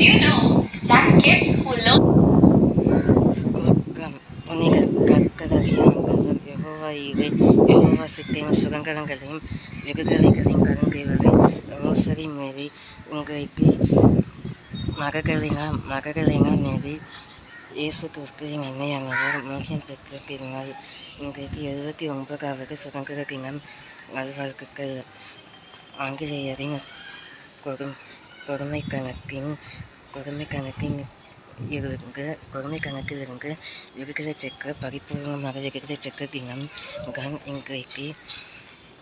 Do you know that kids who learn சுதந்திரங்களையும் விடுதலைகளையும் கலந்துள்ளது ரோசரி மேரி உங்களுக்கு மககளின மேரி இயேசு கிறிஸ்துவின் அன்னையானவர் மோசம் பெற்ற திருநாள் இன்றைக்கு 79வது சுதந்திர தினம் நல்வாழ்த்துக்கள். ஆங்கிலேயரின் கொடுமை கணக்கிலிருந்து விடுதலை பெற்ற பரிபூர்ணமாக விடுதலை பெற்ற தினம் தான்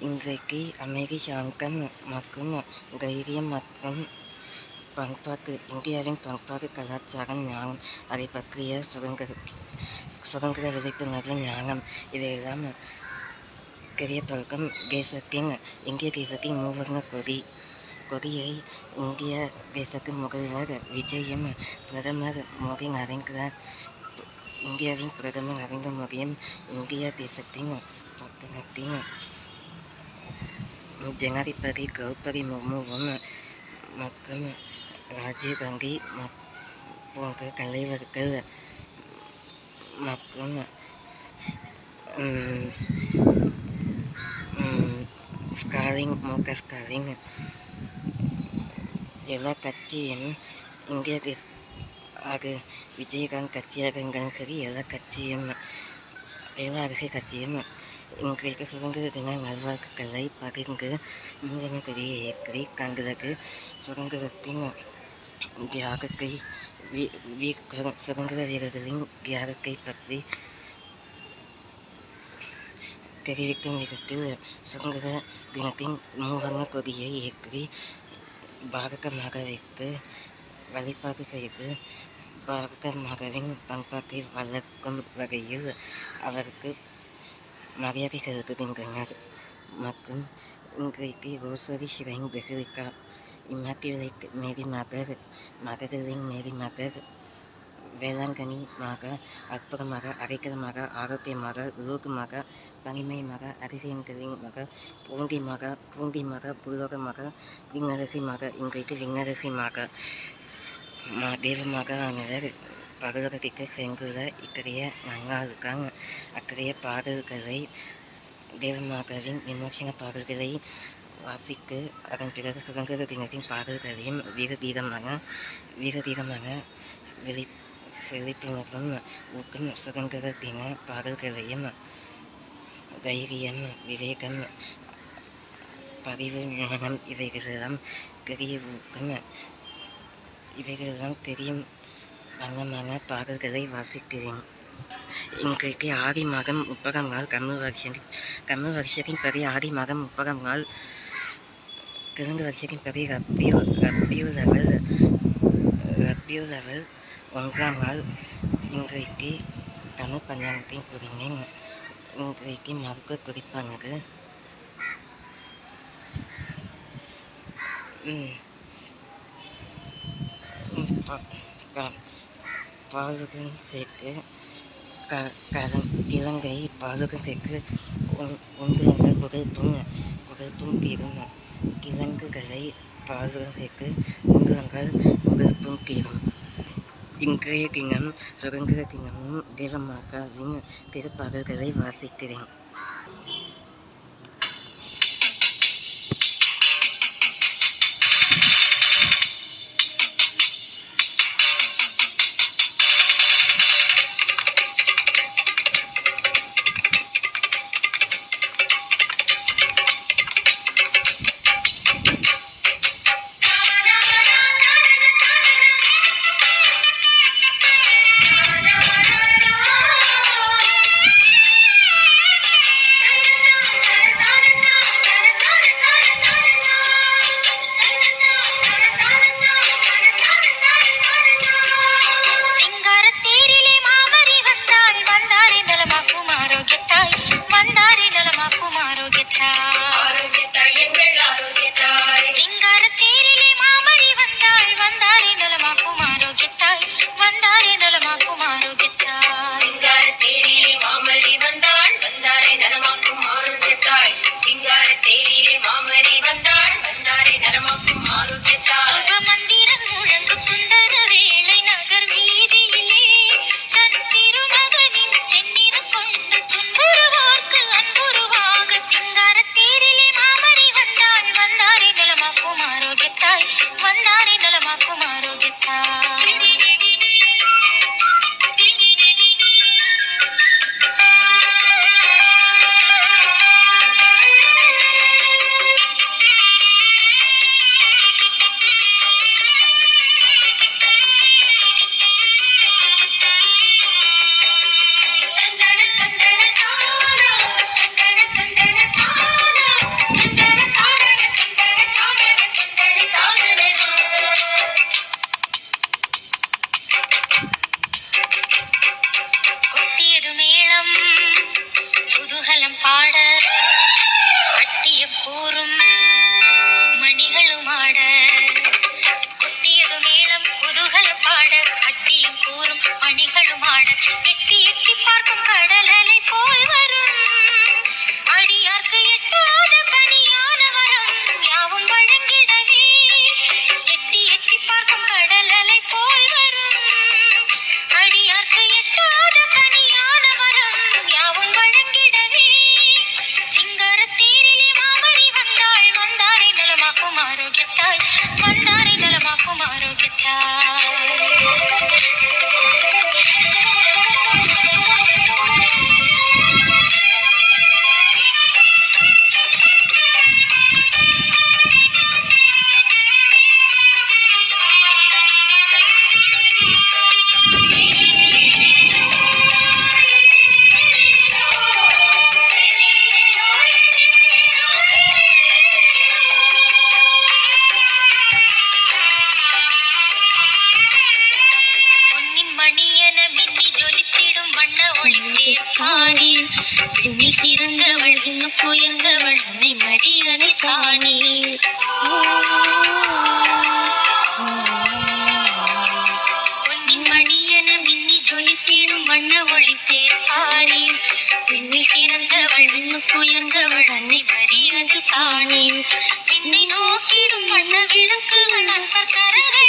இன்றைக்கு அமைதி, சாந்தம் மற்றும் தைரியம் மற்றும் பண்பாட்டு இந்தியாவின் பண்பாடு, கலாச்சாரம், ஞானம் அதை பற்றிய சுதந்திர விழிப்புணர்வு ஞானம் இதையெல்லாம் தெரியப்படுத்தும் இந்திய தேசத்தின் மூவர்ண கொடியை இந்திய தேசத்தின் முதல்வர் விஜயும் இந்தியாவின் பிரதமர் நரேந்திர மோடியும் இந்திய தேசத்தின் பட்டணத்தின் ஜனாதிபதி திரௌபதி முர்முவும் மற்றும் ராஜீவ் காந்தி போன்ற தலைவர்கள் மற்றும் ஸ்டாலின் எல்லா கட்சியும் இந்திய அது விஜயகாந்த் கட்சியாக இருந்தாலும் சரி எல்லா அரசியல் கட்சியும் இன்றைக்கு சுதந்திர தின நல்வாழ்த்துக்களை பகிர்ந்து நூதன கொடியை ஏற்றி தங்களது சுதந்திரத்தின் தியாகத்தை சுதந்திர வீரர்களின் தியாகத்தை பற்றி தெரிவிக்கும் விதத்தில் சுதந்திர தினத்தின் மூவர்ண கொடியை ஏற்றி பாரத மாதாவிற்கு வழிபாடு செய்து பாரத மாதாவின் பண்பாட்டை வளர்க்கும் வகையில் அவருக்கு மரியாதை செலுத்துகின்றனர். மற்றும் இன்றைக்கு rosary shrine basilica immaculate Mary mother, Magdalene Mary mother, வேளாங்கண்ணிமாக அற்புதமாக, அடைக்கலமாக, ஆரோக்கியமாக, லோகமாக, தனிமையாக, அதிசயங்களின் மக, பூண்டிமாக, புலோகமாக, விண்ணரசிமாக, இன்றைக்கு விண்ணரசிமாக தெய்வமாக ஆனவர் பரலோகத்திற்கு சென்றுள்ள இத்தகைய நன்னாளுக்கான அத்தகைய பாடல்களை தேவமாதாவின் விமோசன பாடல்களை வாசித்து அதன் பிறகு சுதந்திர தினத்தின் பாடல்களையும் வீரதீரமான விழிப்புணர்வும் ஊக்கும் சுதந்திர தின பாடல்களையும் தைரியம், விவேகம், பதிவு, ஞானம் இவைகளெல்லாம் தெரியும் வண்ணமான பாடல்களை வாசிக்கிறேன். இன்றைக்கு ஆடி மாதம் 30ஆம் நாள் தமிழ் வருஷத்தின் படி ஆடி மாதம் 30ஆம் நாள் தெலுங்கு வருஷத்தின் படி ரபியுல் அவல் 1ஆம் நாள். இன்றைக்கு தமிழ் பஞ்சாங்கத்தின் கூறினேன். இன்றைக்கு மருத்துவ குறிப்பானது பாலுடன் சேர்த்து இலங்கை பாலுடன் சேர்த்து உங்களுங்கள் புகழ்ப்பும் தீரும். கிழங்குகளை பாலுடன் சேர்த்து உங்களுங்கள் புகழ்ப்பும் தீரும். இன்றைய தினம் சுதந்திர தினமும் தேவமாதாவின் திருப்பாடல்களை வாசிக்கிறேன். சுப மந்திரம் முழங்கும் சுந்தர கொட்டியது மேளம் குதூகலம் பாட கட்டிய கூறும் மணிகளும் ஆட கொட்டியது மேளம் குதூகலம் பாட கட்டியும் கூறும் மணிகளும் ஆட எட்டி எட்டி பார்க்கும் கடல் அலை போல் வரும் அடியார்க்கு எட்டாத கனியான வரம் யாவும் வழங்கிடவே எட்டி எட்டி பார்க்கும் கடல் அலை போல் வரும் அடியார்க்கு எட்டாத கனியான வரம் யாவும் வழங்கிடவே சிங்கார தேரிலே மாமரி வந்தாள் வந்தாரை நலமாக்கும் ஆரோக்கியத்தாய் வந்தாரை நலமாக்கும் ஆரோக்கியத்தாய் பொன்னின் மணியென மின்னி ஜொலித்திடும் வண்ண ஒளித்தேர்ப்பானி விண்ணில் சிறந்தவள் விண்ணுக்குயர்ந்தவள் அன்னை மரியனை காணி பொன்னின் மணியென மின்னி ஜொலித்திடும் வண்ண ஒளித்தேர்ப்பானி விண்ணில் சிறந்தவள் விண்ணுக்குயர்ந்தவள் அன்னை மரியனை காணி விண்ணை நோக்கிடும் வண்ண விளக்குகள் அன்பர் கரங்கள்